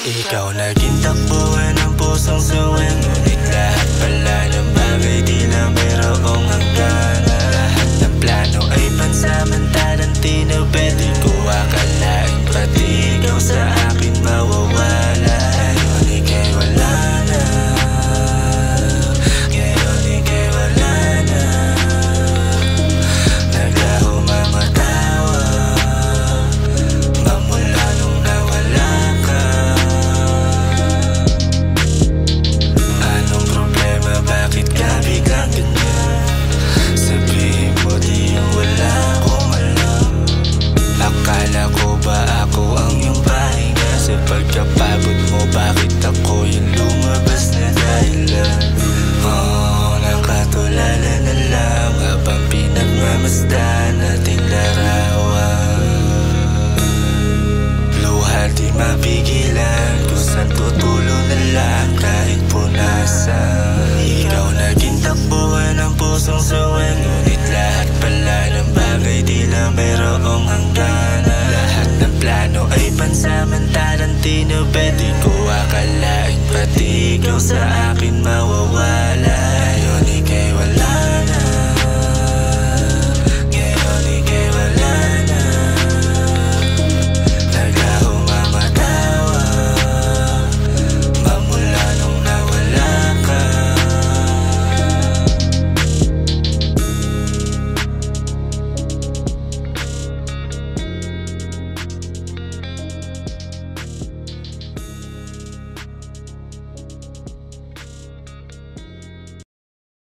Ikaw naging takbuhan ng pusong suwing, ngunit lahat pala ng bagay di na mayroong hangganan. Lahat ng plano ay pansamantalang tinubed, di ko akalain pati ikaw sa akin mawawala. Ngayon ika'y wala na, ngayon ika'y wala na. Naglaho mga tawa mamula nung nawala ka. Anong problema, bakit ka biglang ganyan? Sabihin mo di yung wala akong alam. Akala ko ba ako ang iyong pahinga? Sa pagkapagod mo, bakit ako yung lumabas na dahilan? Nakatulala na lang habang pinagmamasdan nating larawan. Luha di mapigilan kung saan tutulo na lang kahit punasan. Ikaw naging takbuhan ng pusong suwing, ngunit lahat pala ng bagay di na mayroong hangganan. Lahat ng plano ay pansamantalang tinubed, di ko akalain pati ikaw sa akin mawawala.